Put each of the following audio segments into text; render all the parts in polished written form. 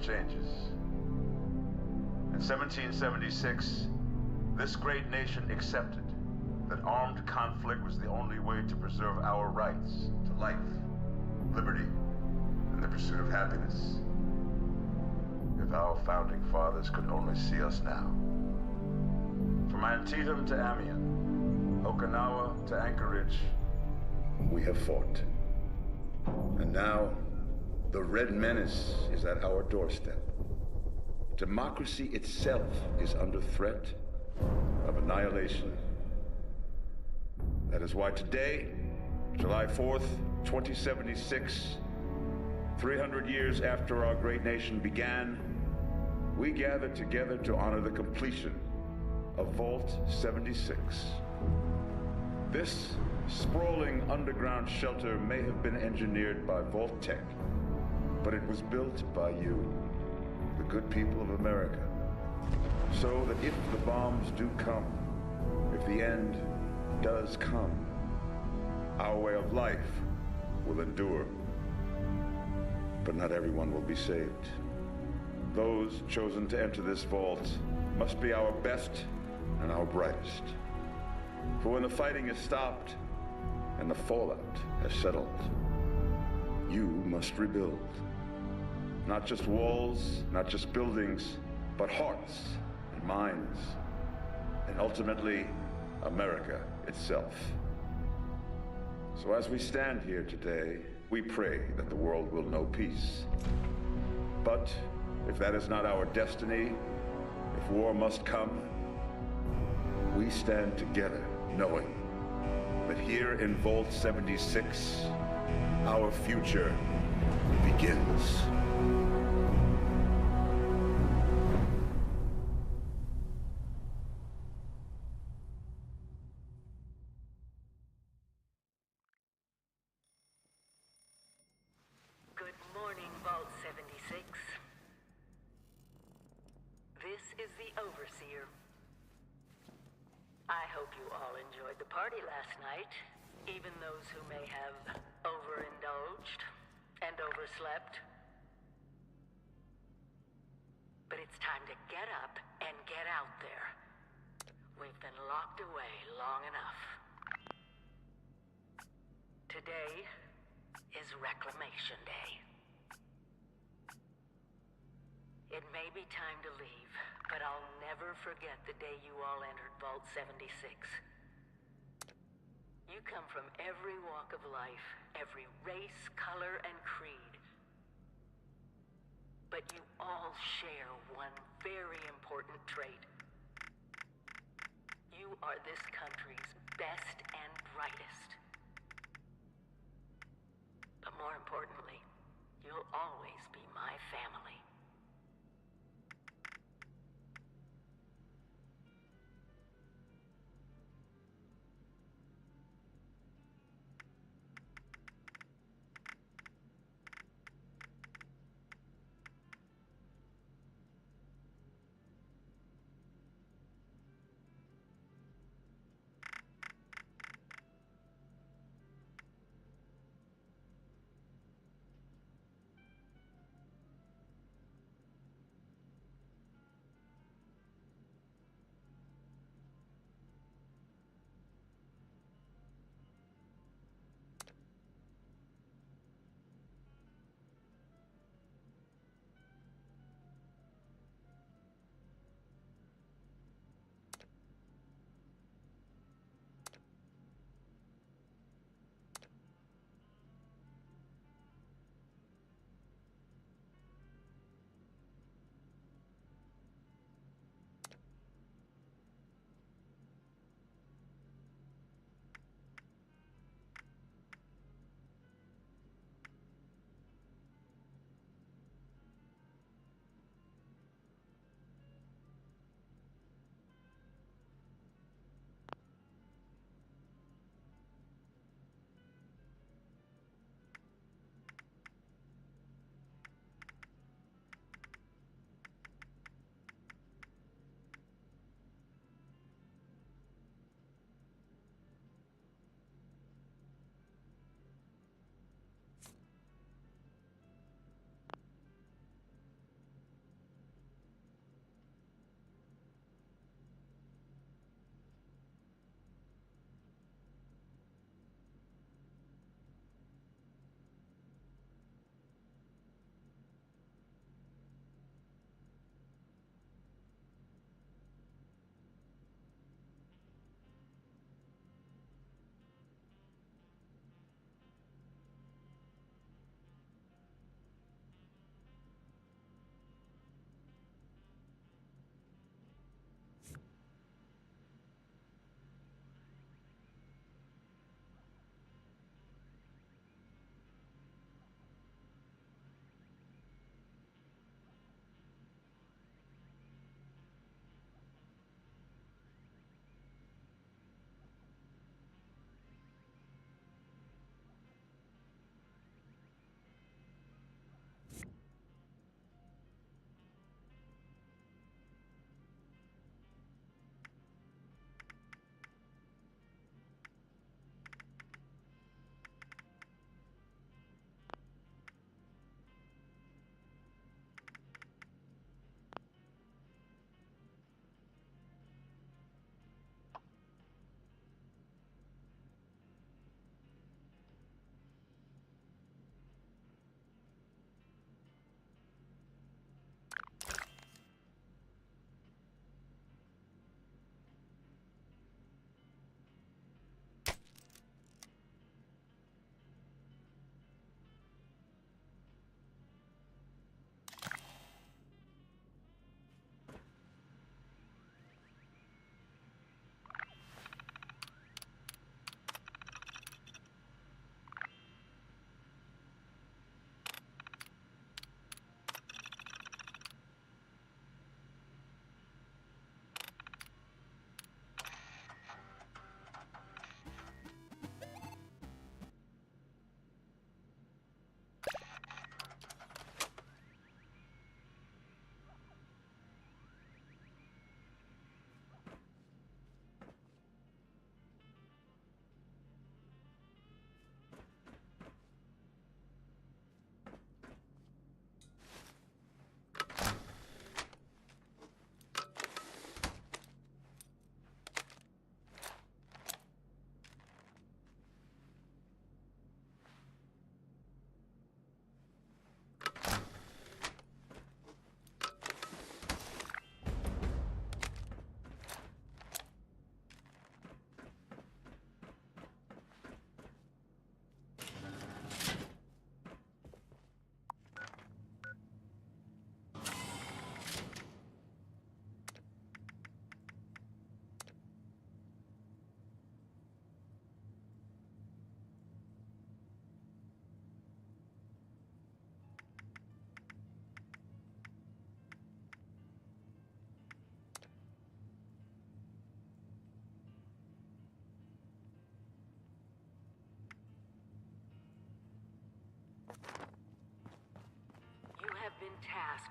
changes. In 1776, this great nation accepted that armed conflict was the only way to preserve our rights to life, liberty, and the pursuit of happiness. If our founding fathers could only see us now. From Antietam to Amiens, Okinawa to Anchorage, we have fought. And now, the Red Menace is at our doorstep. Democracy itself is under threat of annihilation. That is why today, July 4th, 2076, 300 years after our great nation began, we gather together to honor the completion of Vault 76. This sprawling underground shelter may have been engineered by Vault Tech, but it was built by you, the good people of America, so that if the bombs do come, if the end does come, our way of life will endure. But not everyone will be saved. Those chosen to enter this vault must be our best and our brightest. For when the fighting is stopped and the fallout has settled, you must rebuild. Not just walls, not just buildings, but hearts and minds, and ultimately, America itself. So as we stand here today, we pray that the world will know peace. But if that is not our destiny, if war must come, we stand together knowing that here in Vault 76, our future begins. Good morning, Vault 76. This is the Overseer. I hope you all enjoyed the party last night, even those who may have overindulged and overslept. But it's time to get up and get out there. We've been locked away long enough. Today is Reclamation Day. It may be time to leave, but I'll never forget the day you all entered Vault 76. You come from every walk of life, every race, color, and creed. But you all share one very important trait. You are this country's best and brightest. But more importantly, you'll always be my family.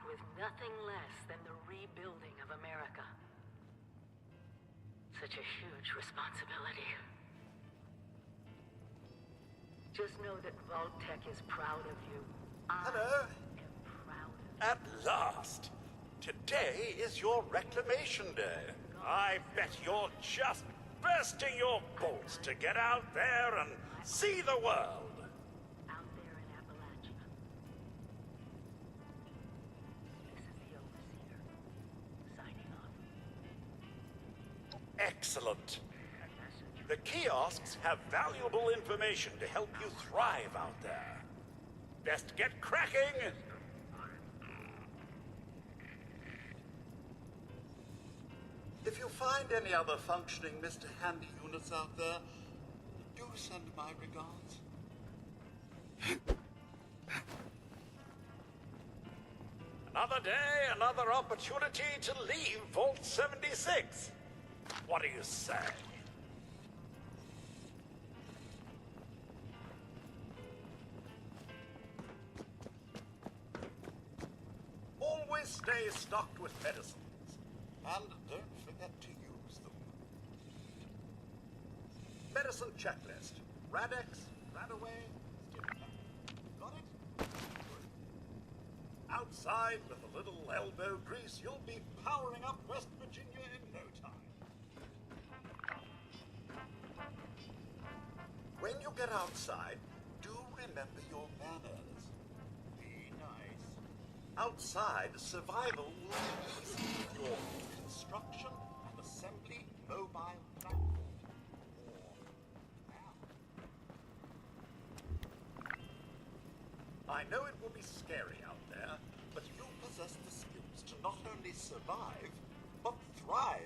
with nothing less than the rebuilding of America. Such a huge responsibility. Just know that Vault-Tec is proud of you. Hello? I am proud of you. At last! Today is your reclamation day. I bet you're just bursting your bolts to get out there and see the world. Out there in Appalachia. This is the Overseer. Signing off. Excellent. The kiosks have valuable information to help you thrive out there. Best get cracking! If you find any other functioning Mr. Handy units out there, do send my regards. Another day, another opportunity to leave Vault 76. What do you say? Always stay stocked with medicines. And don't forget to use them. Medicine checklist. Radex, Radaway, got it? Good. Outside with a little elbow grease, you'll be powering up West Virginia in no time. When you get outside, do remember your manners. Be nice. Outside, survival will be easy with your construction and assembly mobile platform. I know it will be scary out there, but you possess the skills to not only survive, but thrive.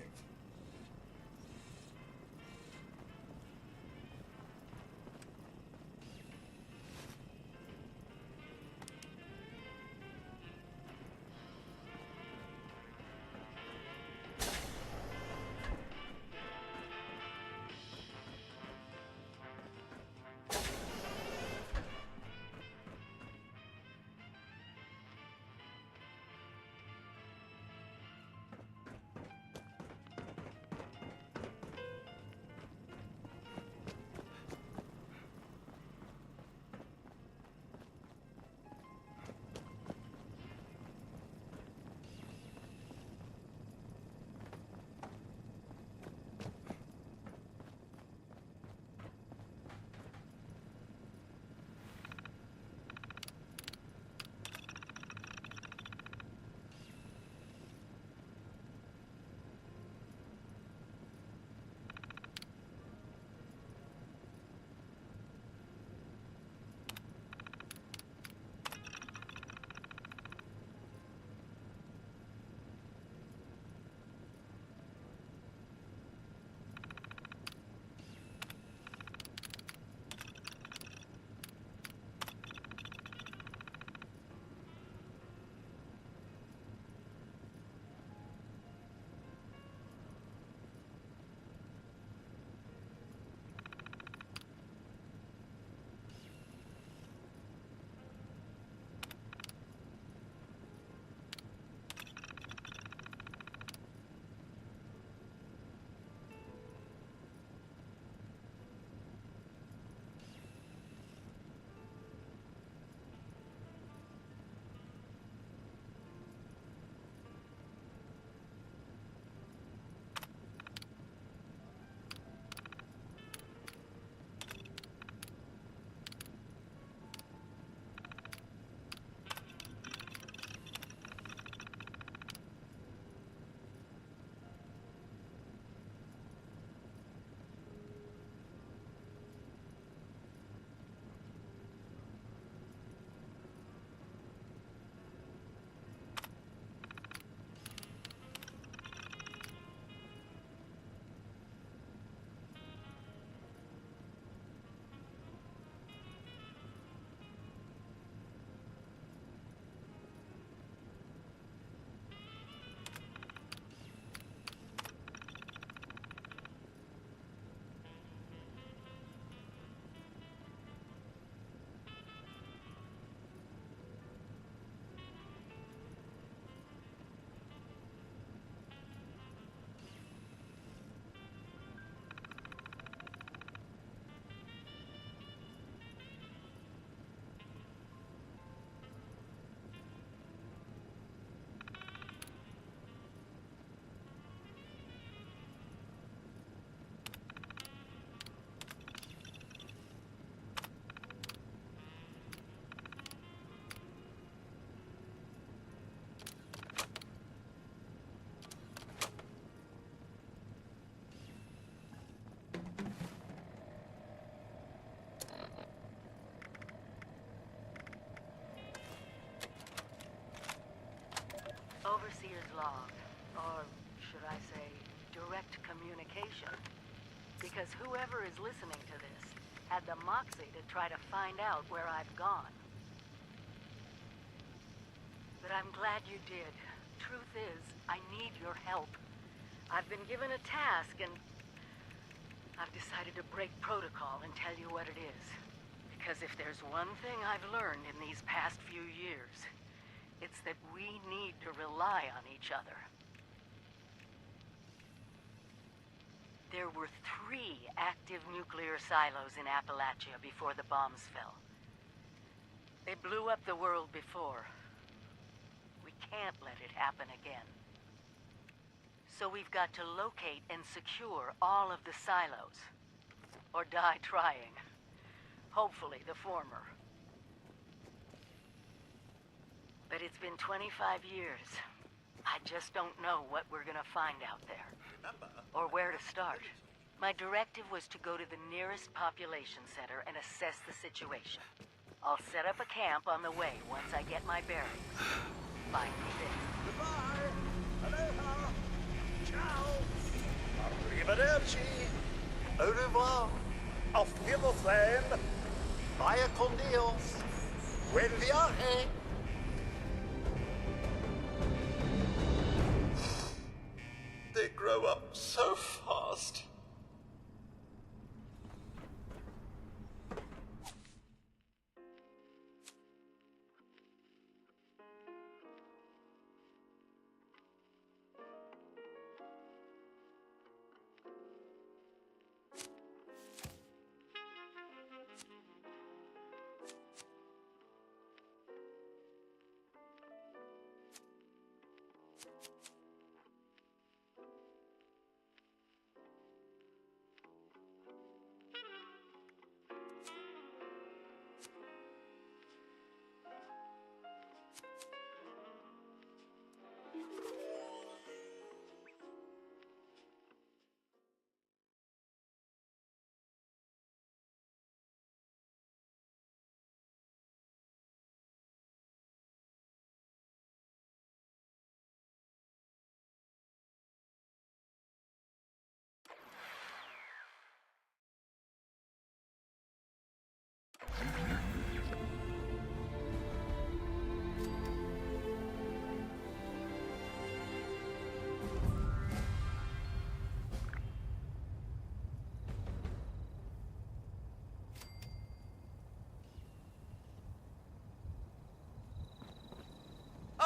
because whoever is listening to this had the moxie to try to find out where I've gone. But I'm glad you did. Truth is, I need your help. I've been given a task, and I've decided to break protocol and tell you what it is. Because if there's one thing I've learned in these past few years, it's that we need to rely on each other. There were 3 active nuclear silos in Appalachia before the bombs fell. They blew up the world before. We can't let it happen again. So we've got to locate and secure all of the silos. Or die trying. Hopefully the former. But it's been 25 years. I just don't know what we're gonna find out there. Remember, Or where to start. My directive was to go to the nearest population center and assess the situation. I'll set up a camp on the way once I get my bearings. Find me there. goodbye. Aloha. Ciao. Arrivederci. Au revoir. Auf Wiedersehen. Vaya con Dios. Buen viaje. They grow up so fast.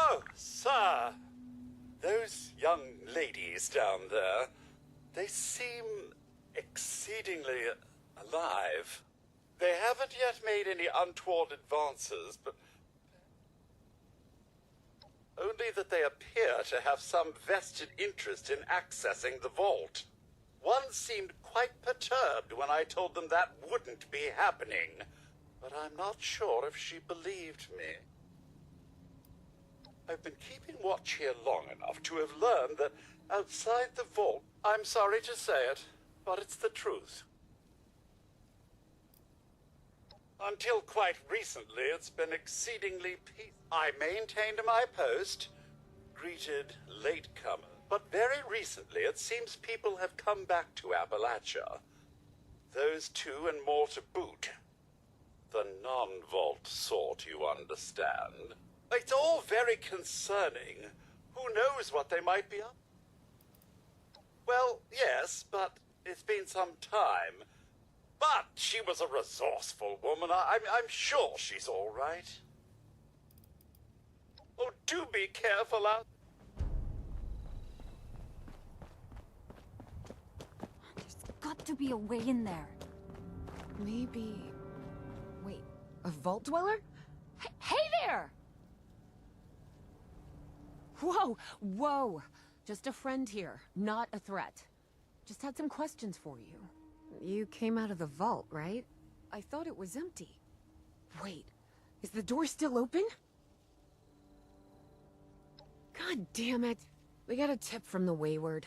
Oh, sir. Those young ladies down there, they seem exceedingly alive. They haven't yet made any untoward advances, but only that they appear to have some vested interest in accessing the vault. One seemed quite perturbed when I told them that wouldn't be happening, but I'm not sure if she believed me. I've been keeping watch here long enough to have learned that outside the vault, I'm sorry to say it, but it's the truth. Until quite recently, it's been exceedingly peaceful. I maintained my post, greeted latecomers, but very recently it seems people have come back to Appalachia. Those 2 and more to boot. The non-vault sort, you understand. It's all very concerning. Who knows what they might be up? Well, yes, but it's been some time. But she was a resourceful woman. I'm sure she's all right. Oh, do be careful out. There's got to be a way in there. Maybe... Wait, a vault dweller? Hey there! Whoa, whoa! Just a friend here, not a threat. Just had some questions for you. You came out of the vault, right? I thought it was empty. Wait, is the door still open? God damn it. We got a tip from the Wayward.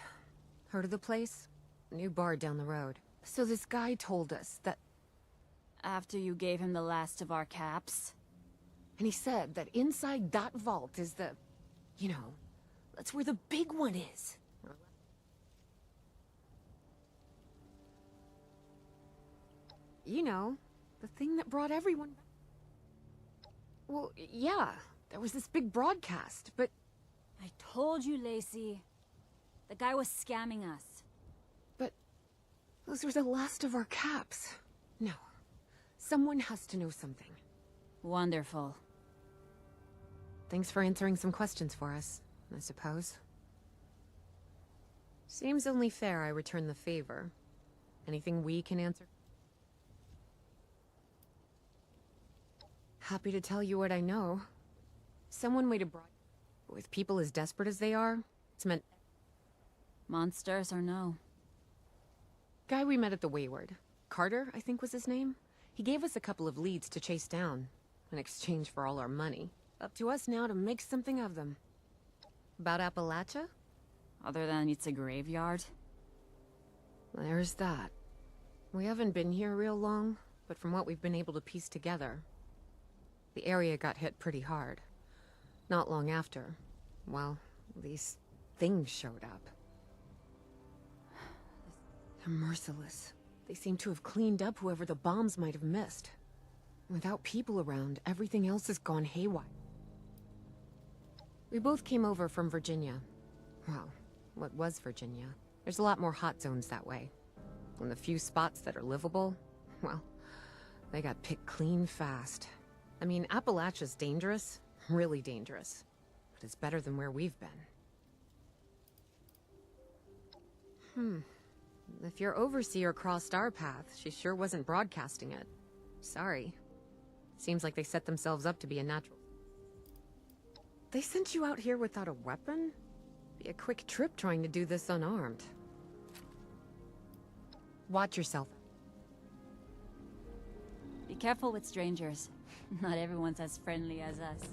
Heard of the place? New bar down the road. So this guy told us that... After you gave him the last of our caps? And he said that inside that vault is the... You know, that's where the big one is. You know, the thing that brought everyone back. Well, yeah, there was this big broadcast, but... I told you, Lacey. The guy was scamming us. But... those were the last of our caps. No. Someone has to know something. Wonderful. Thanks for answering some questions for us, I suppose. Seems only fair I return the favor. Anything we can answer? Happy to tell you what I know. Someone made a broad... with people as desperate as they are, it's meant... Monsters or no? Guy we met at the Wayward. Carter, I think was his name. He gave us a couple of leads to chase down, in exchange for all our money. Up to us now to make something of them. About Appalachia? Other than it's a graveyard? There's that. We haven't been here real long, but from what we've been able to piece together, the area got hit pretty hard. Not long after, well, these things showed up. They're merciless. They seem to have cleaned up whoever the bombs might have missed. Without people around, everything else has gone haywire. We both came over from Virginia. Well, what was Virginia? There's a lot more hot zones that way. And the few spots that are livable, well, they got picked clean fast. I mean, Appalachia's dangerous, really dangerous. But it's better than where we've been. If your overseer crossed our path, she sure wasn't broadcasting it. Sorry. Seems like they set themselves up to be a natural... They sent you out here without a weapon? Be a quick trip trying to do this unarmed. Watch yourself. Be careful with strangers. Not everyone's as friendly as us.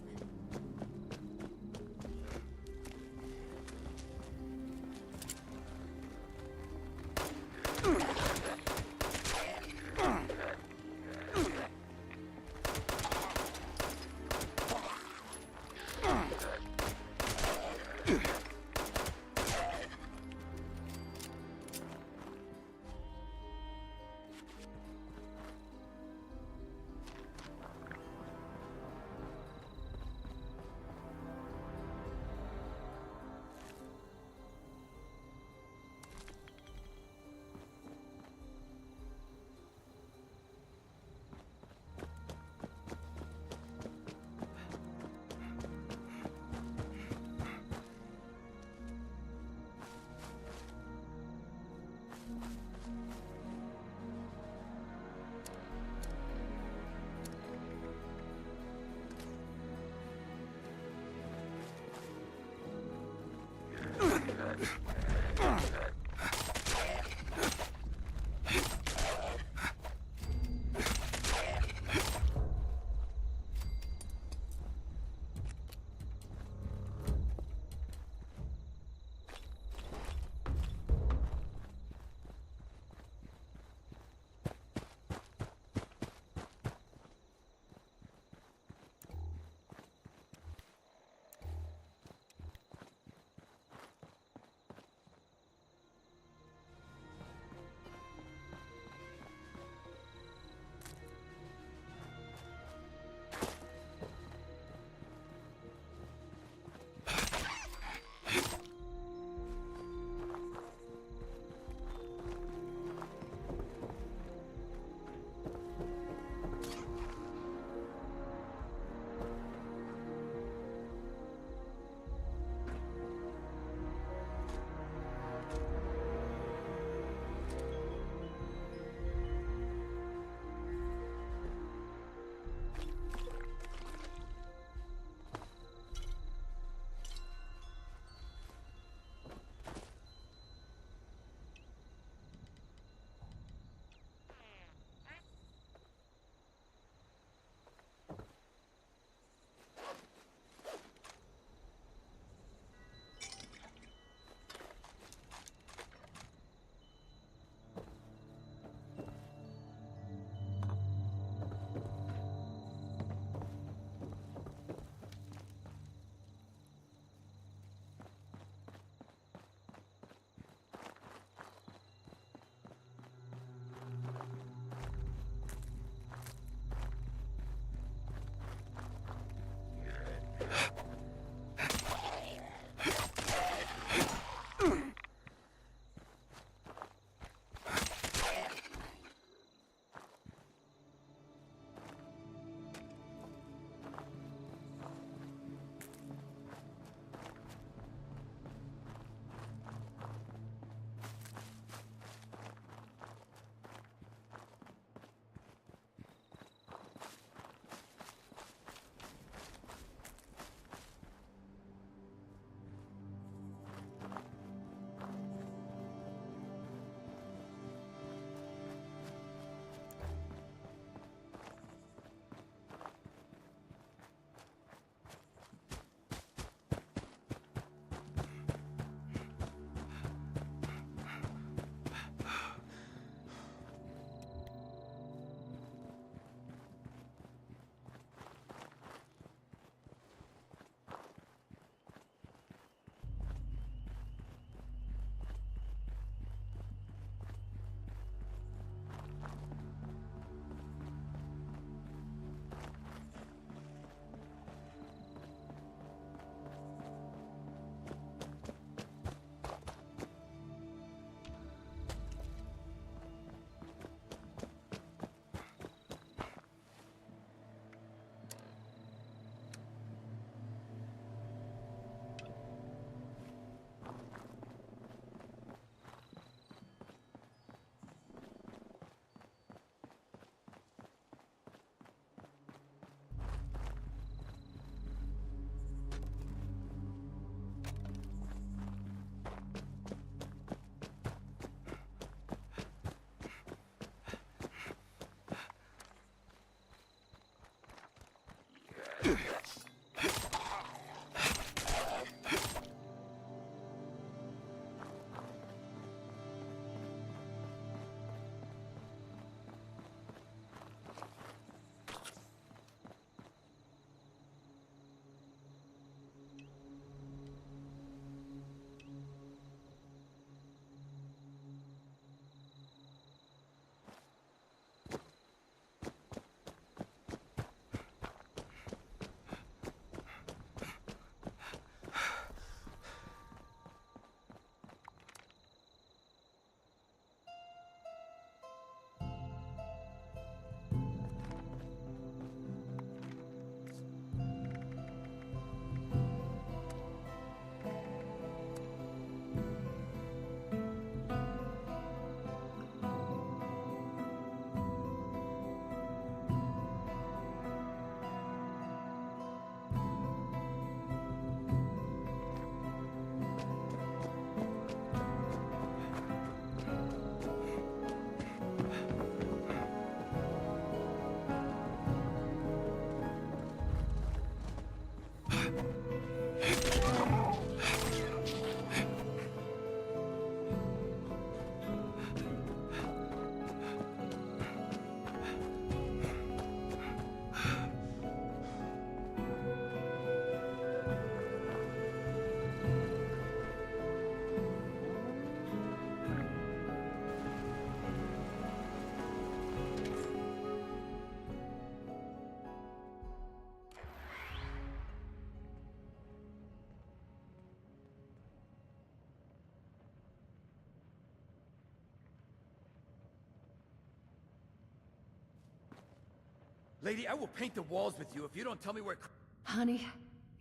Lady, I will paint the walls with you if you don't tell me where... Honey,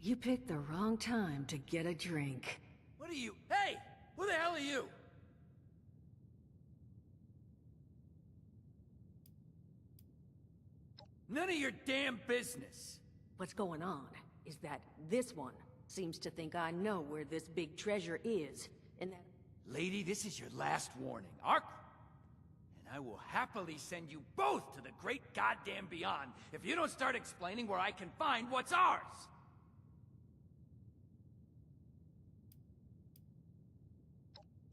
you picked the wrong time to get a drink. What are you... Hey! Who the hell are you? None of your damn business. What's going on is that this one seems to think I know where this big treasure is, and that... Lady, this is your last warning. And I will happily send you both to the great goddamn beyond if you don't start explaining where I can find what's ours!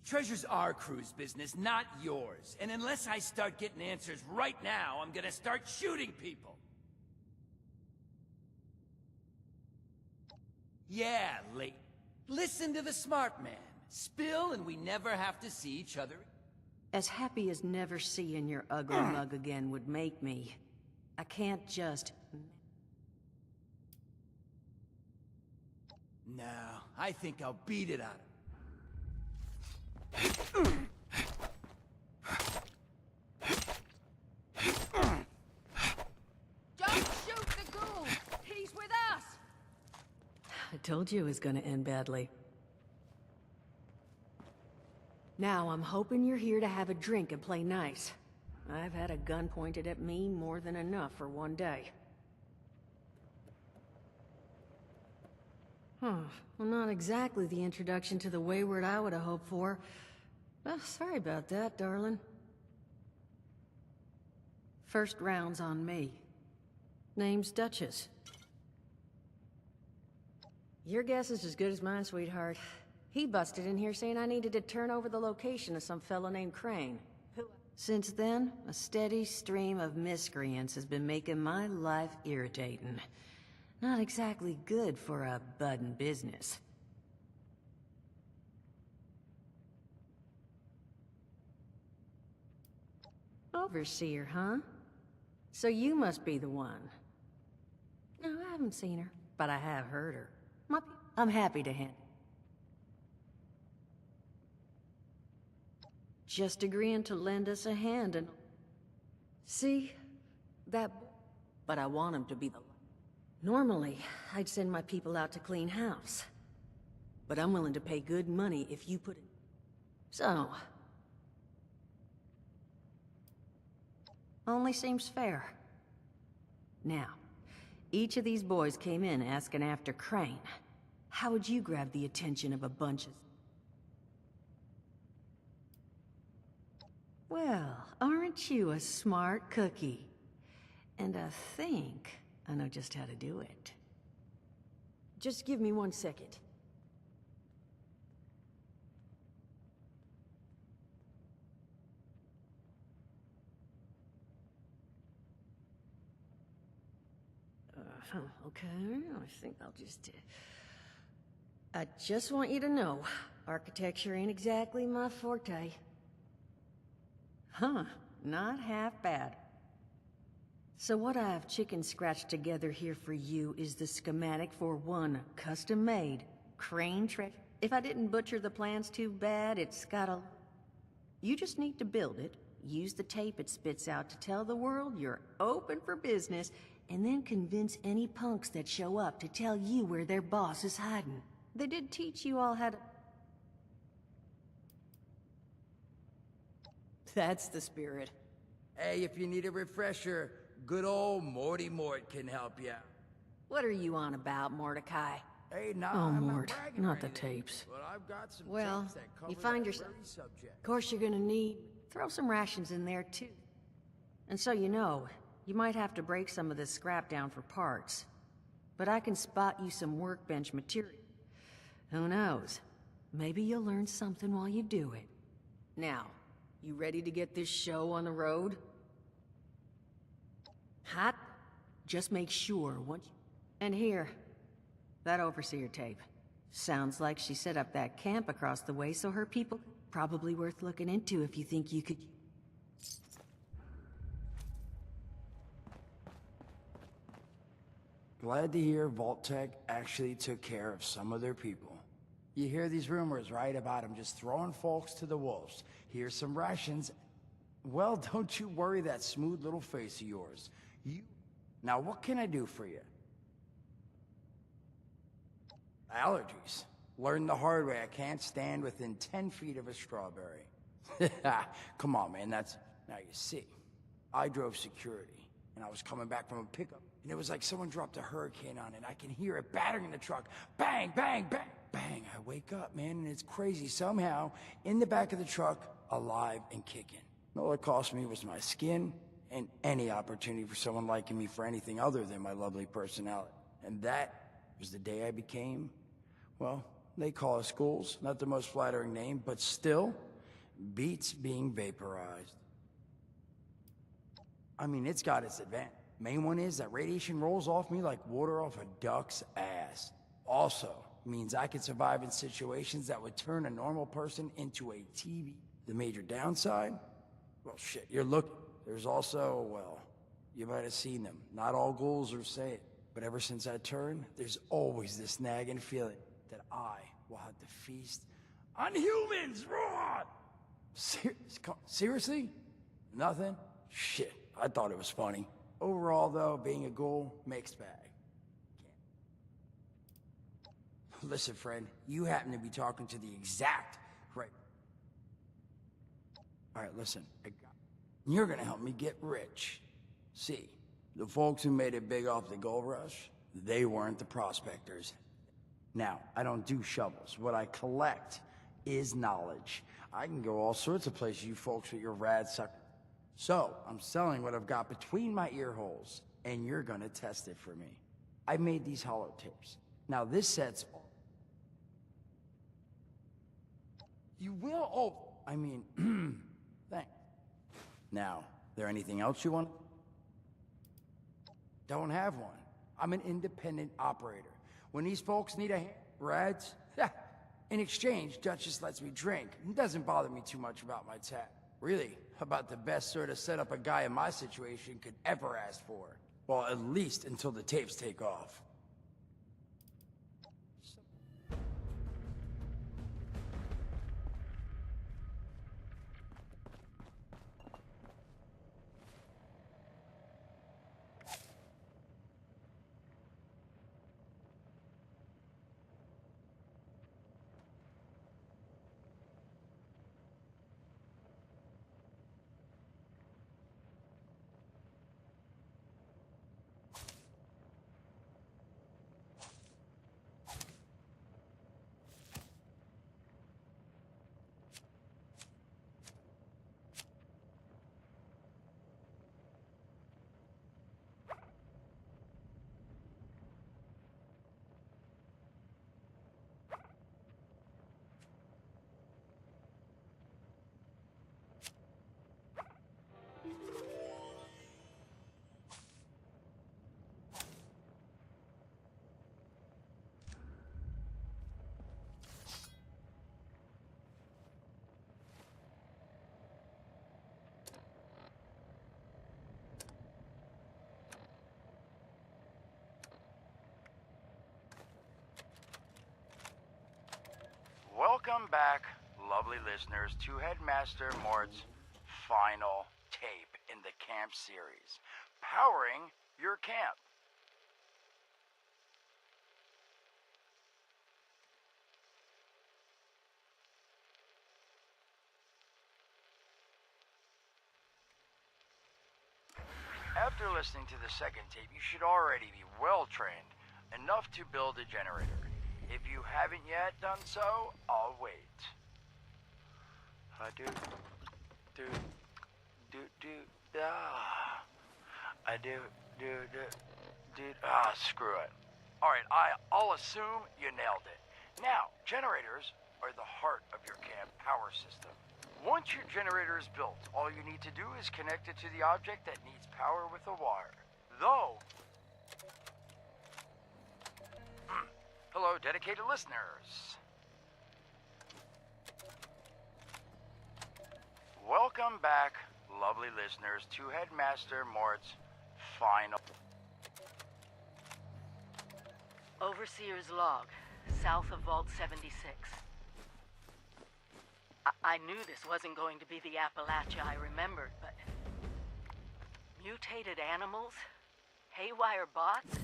Treasure's our crew's business, not yours. And unless I start getting answers right now, I'm gonna start shooting people. Yeah, late. Listen to the smart man. Spill and we never have to see each other. As happy as never seeing your ugly mug again would make me, I can't just... No, I think I'll beat it out of him. Don't shoot the ghoul! He's with us! I told you it was gonna end badly. Now, I'm hoping you're here to have a drink and play nice. I've had a gun pointed at me more than enough for one day. Well, not exactly the introduction to the Wayward I would have hoped for. Oh, sorry about that, darling. First round's on me. Name's Duchess. Your guess is as good as mine, sweetheart. He busted in here saying I needed to turn over the location of some fellow named Crane. Since then, a steady stream of miscreants has been making my life irritating. Not exactly good for a budding business. Overseer, huh? So you must be the one. No, I haven't seen her, but I have heard her. I'm happy to hand. Just agreeing to lend us a hand and... See? That... But I want him to be the... Normally, I'd send my people out to clean house. But I'm willing to pay good money if you put it... So... Only seems fair. Now, each of these boys came in asking after Crane. How would you grab the attention of a bunch of... Well, aren't you a smart cookie? And I think I know just how to do it. Just give me 1 second. Okay, I think I'll just... I just want you to know, architecture ain't exactly my forte. Huh, not half bad. So what I've chicken scratched together here for you is the schematic for one custom-made Crane treasure. If I didn't butcher the plans too bad, it's got a... You just need to build it, use the tape it spits out to tell the world you're open for business, and then convince any punks that show up to tell you where their boss is hiding. They did teach you all how to... That's the spirit. Hey, if you need a refresher, good old Morty Mort can help you out. What are you on about, Mordecai? Hey, nah, Oh, I'm Mort, bragging not or the anything, tapes. But I've got some Well, tapes that cover you find that yourself... very subject. Of course you're gonna need... Throw some rations in there, too. And so you know, you might have to break some of this scrap down for parts. But I can spot you some workbench material. Who knows? Maybe you'll learn something while you do it. Now, you ready to get this show on the road? Hot? Just make sure once... And here, that overseer tape. Sounds like she set up that camp across the way so her people... Probably worth looking into if you think you could... Glad to hear Vault-Tec actually took care of some of their people. You hear these rumors, right, about them just throwing folks to the wolves. Here's some rations. Well, don't you worry that smooth little face of yours. Now, what can I do for you? Allergies. Learned the hard way. I can't stand within 10 feet of a strawberry. Come on, man, that's... Now, you see, I drove security, and I was coming back from a pickup, and it was like someone dropped a hurricane on it. I can hear it battering the truck. Bang, bang, bang, bang. I wake up, man, and it's crazy. Somehow, in the back of the truck, alive and kicking. All it cost me was my skin and any opportunity for someone liking me for anything other than my lovely personality. And that was the day I became, well, they call us ghouls. Not the most flattering name, but still beats being vaporized. I mean, it's got its advantage. Main one is that radiation rolls off me like water off a duck's ass. Also means I can survive in situations that would turn a normal person into a TV. The major downside? Well, shit, you're looking. There's also, well, you might have seen them. Not all ghouls are the same. But ever since I turned, there's always this nagging feeling that I will have to feast on humans, raw! Seriously? Nothing? Shit, I thought it was funny. Overall, though, being a ghoul, mixed bag. Listen, friend, you happen to be talking to the exact right... Alright, listen, you're gonna help me get rich. See, the folks who made it big off the gold rush, they weren't the prospectors. Now, I don't do shovels. What I collect is knowledge. I can go all sorts of places, you folks with your rad suck. So, I'm selling what I've got between my ear holes, and you're gonna test it for me. I made these holotapes. Now, this set's... You will... Oh, I mean... Thanks. Now, there anything else you want? Don't have one. I'm an independent operator. When these folks need a hand, rads, in exchange, Duchess lets me drink. It doesn't bother me too much about my tab. Really, about the best sort of setup a guy in my situation could ever ask for. Well, at least until the tapes take off. Welcome back, lovely listeners, to Headmaster Mort's final tape in the camp series, powering your camp. After listening to the second tape, you should already be well trained, enough to build a generator. If you haven't yet done so, I'll wait. I do, screw it. Alright, I'll assume you nailed it. Now, generators are the heart of your camp power system. Once your generator is built, all you need to do is connect it to the object that needs power with a wire. Though... Hello, dedicated listeners. Welcome back, lovely listeners, to Headmaster Mort's final... Overseer's log, south of Vault 76. I knew this wasn't going to be the Appalachia I remembered, but... Mutated animals? Haywire bots?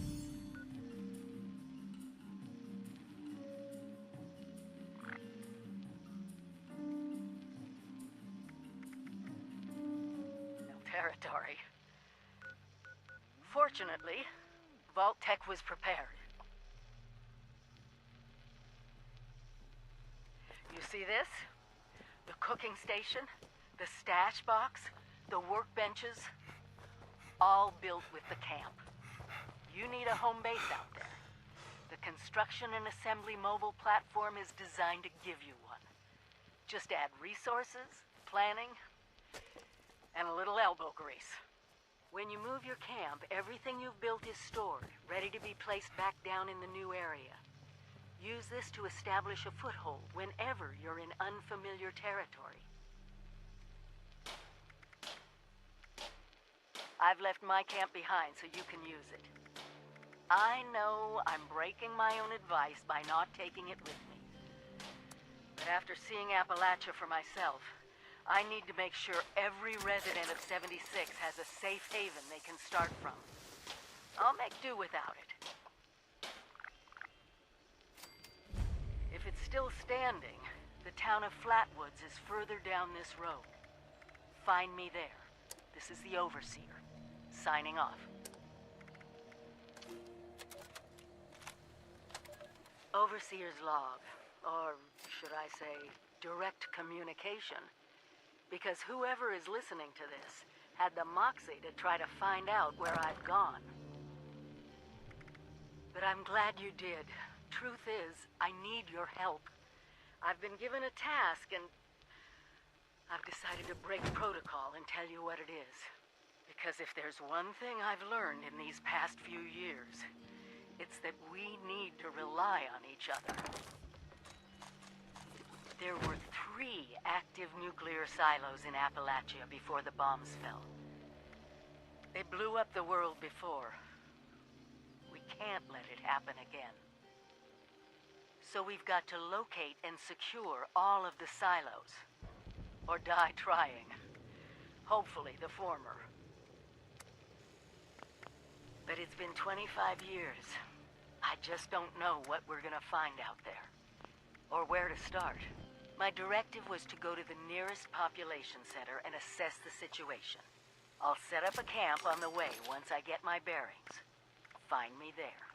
Territory. Fortunately, Vault Tech was prepared. You see this? The cooking station, the stash box, the workbenches, all built with the camp. You need a home base out there. The construction and assembly mobile platform is designed to give you one. Just add resources, planning, and a little elbow grease. When you move your camp, everything you've built is stored, ready to be placed back down in the new area. Use this to establish a foothold whenever you're in unfamiliar territory. I've left my camp behind so you can use it. I know I'm breaking my own advice by not taking it with me. But after seeing Appalachia for myself, I need to make sure every resident of 76 has a safe haven they can start from. I'll make do without it. If it's still standing, the town of Flatwoods is further down this road. Find me there. This is the Overseer, signing off. Overseer's log, or should I say, direct communication. Because whoever is listening to this had the moxie to try to find out where I've gone. But I'm glad you did. Truth is, I need your help. I've been given a task and I've decided to break protocol and tell you what it is. Because if there's one thing I've learned in these past few years, it's that we need to rely on each other. There were 3 active nuclear silos in Appalachia before the bombs fell. They blew up the world before. We can't let it happen again. So we've got to locate and secure all of the silos. Or die trying. Hopefully the former. But it's been 25 years. I just don't know what we're gonna find out there. Or where to start. My directive was to go to the nearest population center and assess the situation. I'll set up a camp on the way once I get my bearings. Find me there.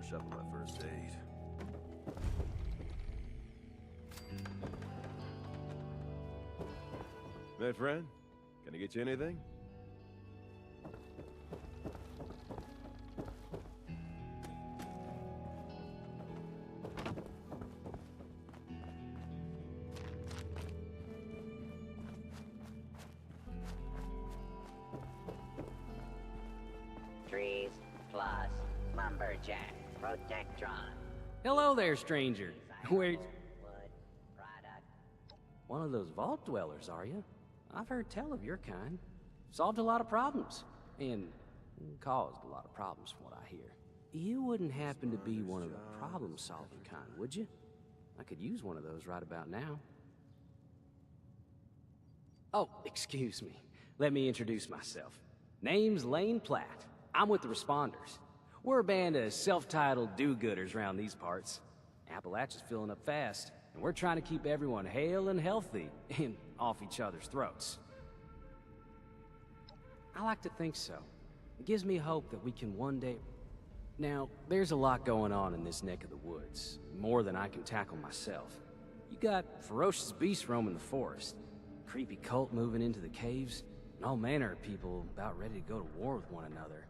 brush up on my first aid. My friend, can I get you anything? Trees plus lumberjack protectron. Hello there, stranger. Where's... Wood product. One of those vault dwellers, are you? I've heard tell of your kind. Solved a lot of problems. And caused a lot of problems from what I hear. You wouldn't happen to be one of the problem-solving kind, would you? I could use one of those right about now. Oh, excuse me. Let me introduce myself. Name's Lane Platt. I'm with the Responders. We're a band of self-titled do-gooders around these parts. Appalachia's filling up fast, and we're trying to keep everyone hale and healthy and off each other's throats. I like to think so. It gives me hope that we can one day... Now, there's a lot going on in this neck of the woods, more than I can tackle myself. You got ferocious beasts roaming the forest, creepy cult moving into the caves, and all manner of people about ready to go to war with one another.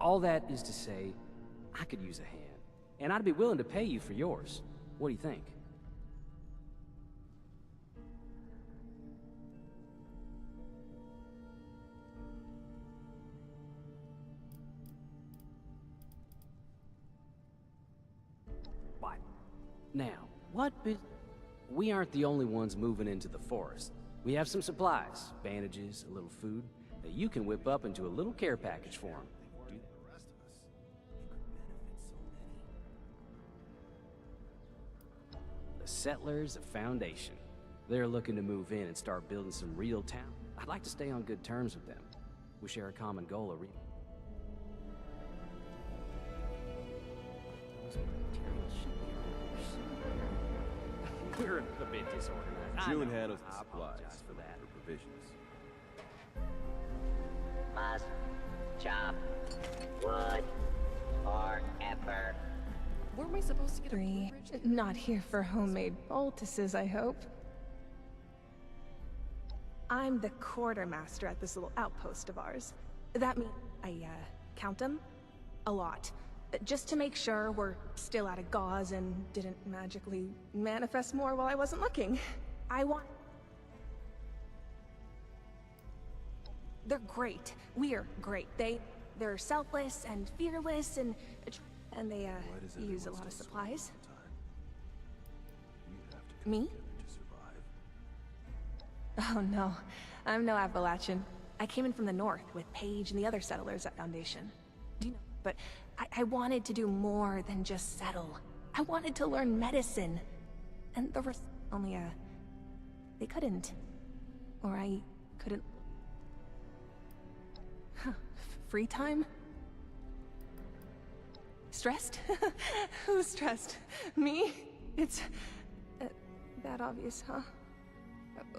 All that is to say, I could use a hand, and I'd be willing to pay you for yours. What do you think? What? Now, we aren't the only ones moving into the forest. We have some supplies, bandages, a little food, that you can whip up into a little care package for them. The Settlers of Foundation. They're looking to move in and start building some real town. I'd like to stay on good terms with them. We share a common goal of We're a bit disorganized. June handles the supplies for that. For provisions. Must chop wood forever. Where am I supposed to get a Not here for homemade poultices, I hope. I'm the quartermaster at this little outpost of ours. That means I, count them? A lot. Just to make sure we're still out of gauze and didn't magically manifest more while I wasn't looking. They're great. We're great. They're selfless and fearless and they, use a lot of supplies. Me? Oh no, I'm no Appalachian. I came in from the north with Paige and the other settlers at Foundation. Do you know? But I wanted to do more than just settle. I wanted to learn medicine. And the rest, only, they couldn't. Or I couldn't. Huh. Free time? Stressed? Who's stressed? Me? It's that obvious, huh?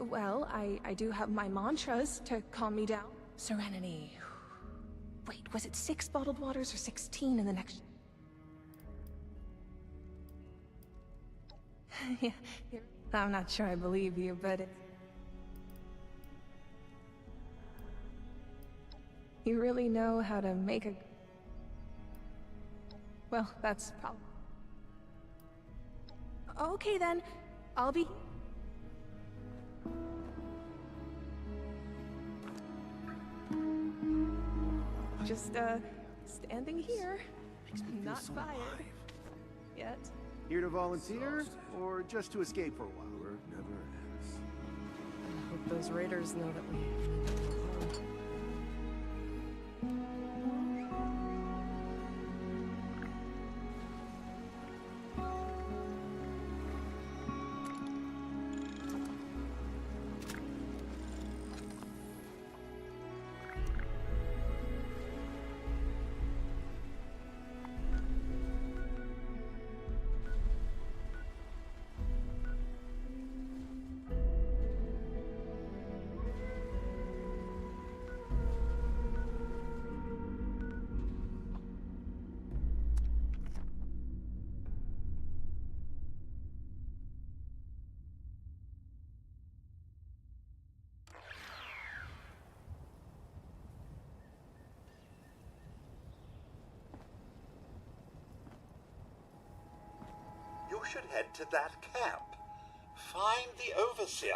Well, I do have my mantras to calm me down. Serenity. Wait, was it 6 bottled waters or 16 in the next... Yeah, I'm not sure I believe you, but you really know how to make a... Well, that's probably... Okay then, I'll be... Just, standing here, not fired. Yet. Here to volunteer, or just to escape for a while? Work never ends. I hope those raiders know that we... should head to that camp. Find the overseer.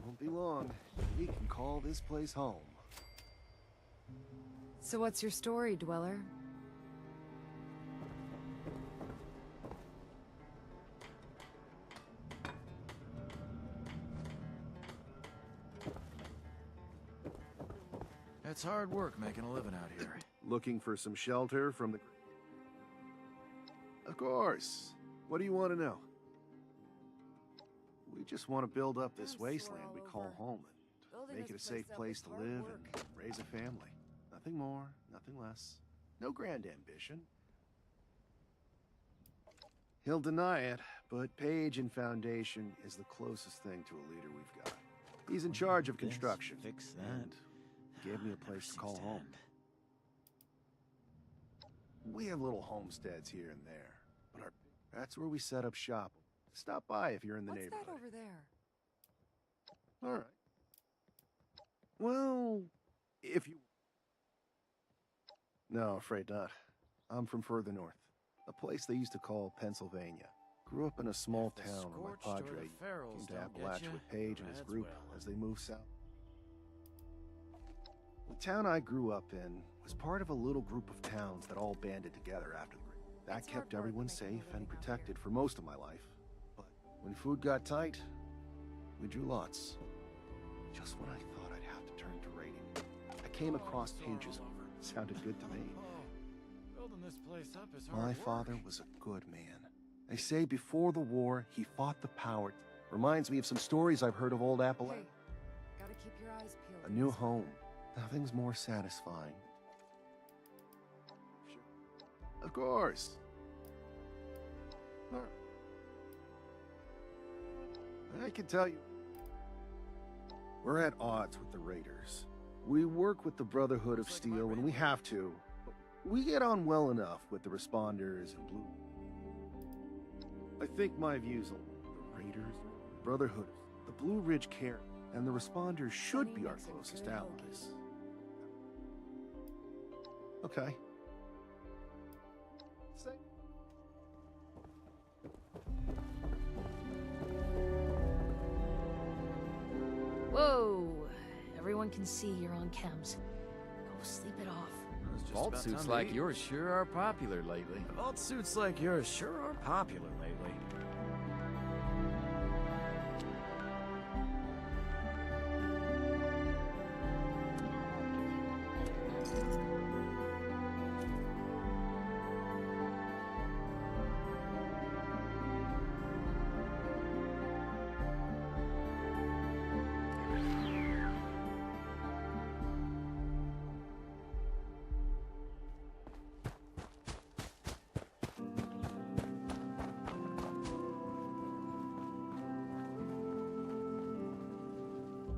Won't be long. We can call this place home. So what's your story, Dweller? It's hard work making a living out here. Looking for some shelter from the... Of course. What do you want to know? We just want to build up this wasteland we call home and make it a safe place to live and raise a family. Nothing more, nothing less. No grand ambition. He'll deny it, but Page and Foundation is the closest thing to a leader we've got. He's in charge of construction. Fix that. And gave me a place to call home. We have little homesteads here and there, but that's where we set up shop. Stop by if you're in the neighborhood. What's that over there? All right. Well, if you... No, afraid not. I'm from further north. A place they used to call Pennsylvania. Grew up in a small town where my padre came to Appalachia with Page and his group as they moved south. The town I grew up in was part of a little group of towns that all banded together after the Great. That kept everyone safe and protected for most of my life. But when food got tight, we drew lots. Just when I thought I'd have to turn to raiding, I came across Page's offer. Sounded good to me. Building this place up is hard My work. father was a good man. They say before the war, he fought the power. Reminds me of some stories I've heard of old Appalachia. Hey, gotta keep your eyes peeled. A new home. Nothing's more satisfying. Of course. All right. I can tell you. We're at odds with the Raiders. We work with the Brotherhood of Steel when we have to. But we get on well enough with the Responders and Blue. I think my views on the Raiders, Brotherhood, the Blue Ridge Care, and the Responders should be our closest allies. Okay. Whoa! Everyone can see you're on chems. Go sleep it off. Vault suits like yours sure are popular lately. Vault suits like yours sure are popular lately.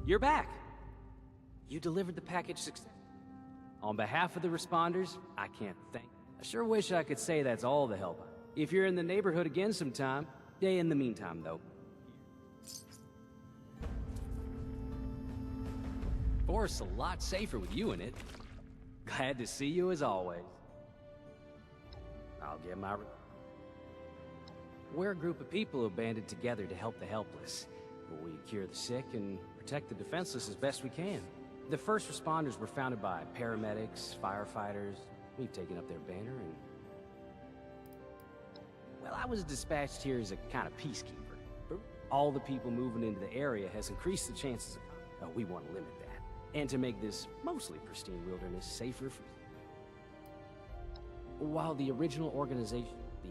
You're back. You delivered the package successfully. On behalf of the responders, I can't thank. I sure wish I could say that's all the help. If you're in the neighborhood again sometime, stay in the meantime, though. Forest's a lot safer with you in it. Glad to see you as always. I'll get my... We're a group of people who banded together to help the helpless. We cure the sick and protect the defenseless as best we can. The first responders were founded by paramedics, firefighters. We've taken up their banner and... Well, I was dispatched here as a kind of peacekeeper. But all the people moving into the area has increased the chances of... we want to limit that. And to make this mostly pristine wilderness safer for... While the original organization, the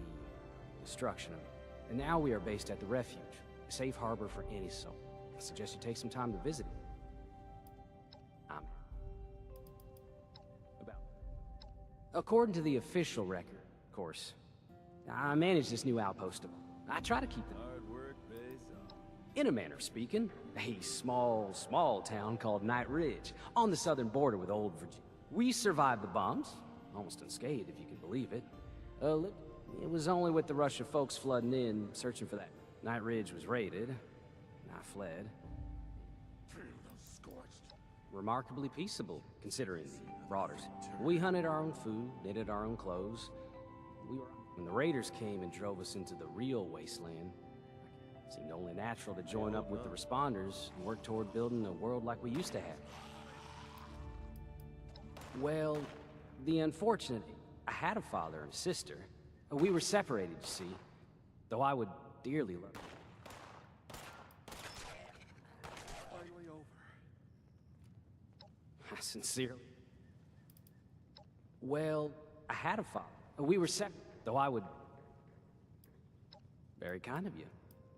destruction of it, and now we are based at the refuge. A safe harbor for any soul. I suggest you take some time to visit it. According to the official record, of course, I manage this new outpost. I try to keep the... Hard work pays off. In a manner of speaking, a small town called Night Ridge, on the southern border with Old Virginia. We survived the bombs, almost unscathed if you can believe it. It was only with the rush of folks flooding in, searching for that. Night Ridge was raided, and I fled. Remarkably peaceable, considering the marauders. We hunted our own food, knitted our own clothes. When the raiders came and drove us into the real wasteland, it seemed only natural to join up with the responders and work toward building a world like we used to have. Well, the unfortunate... I had a father and a sister. We were separated, you see, though I would dearly love... Finally over. Sincerely. Well, I had a father. We were separated, though I would... Very kind of you.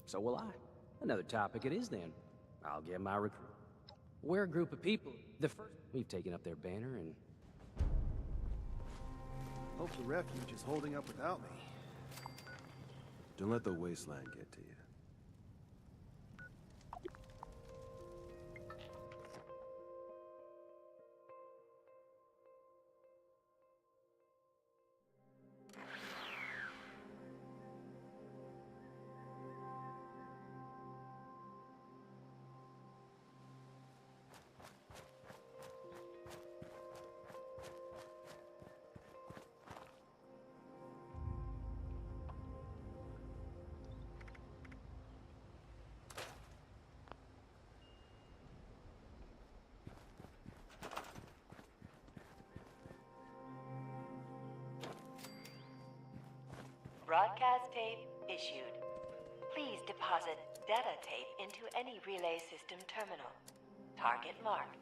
So will I. Another topic it is then. I'll get my recruit. We're a group of people. The first... We've taken up their banner and... Hope the refuge is holding up without me. Don't let the wasteland get to you. Broadcast tape issued. Please deposit data tape into any relay system terminal. Target marked.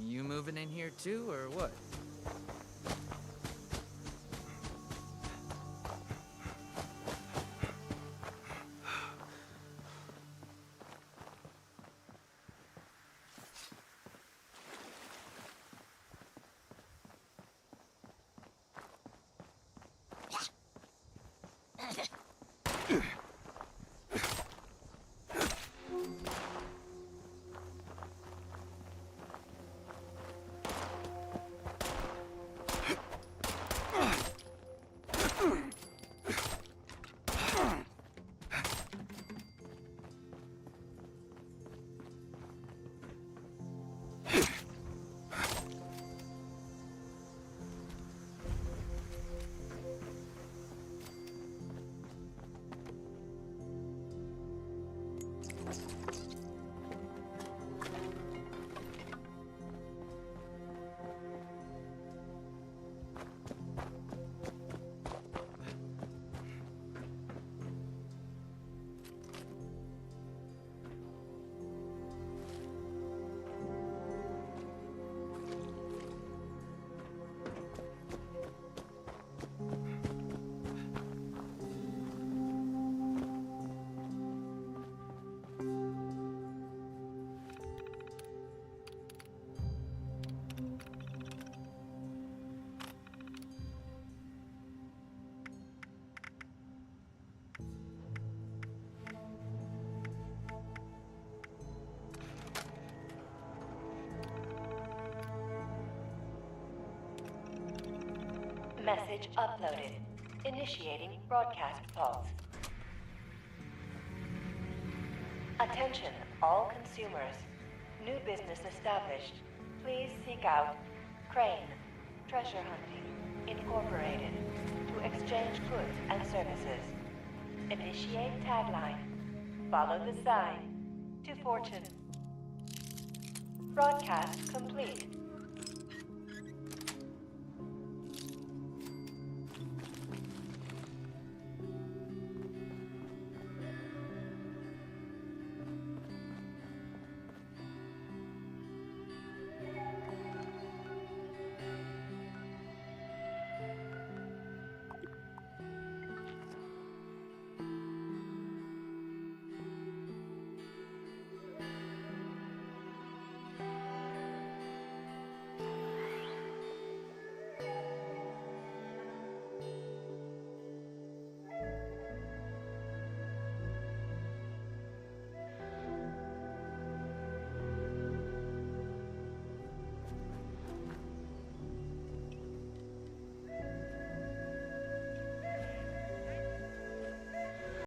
You moving in here too, or what? Message uploaded. Initiating broadcast pulse. Attention, all consumers. New business established. Please seek out Crane, Treasure Hunting, Incorporated, to exchange goods and services. Initiate tagline. Follow the sign to fortune. Broadcast complete.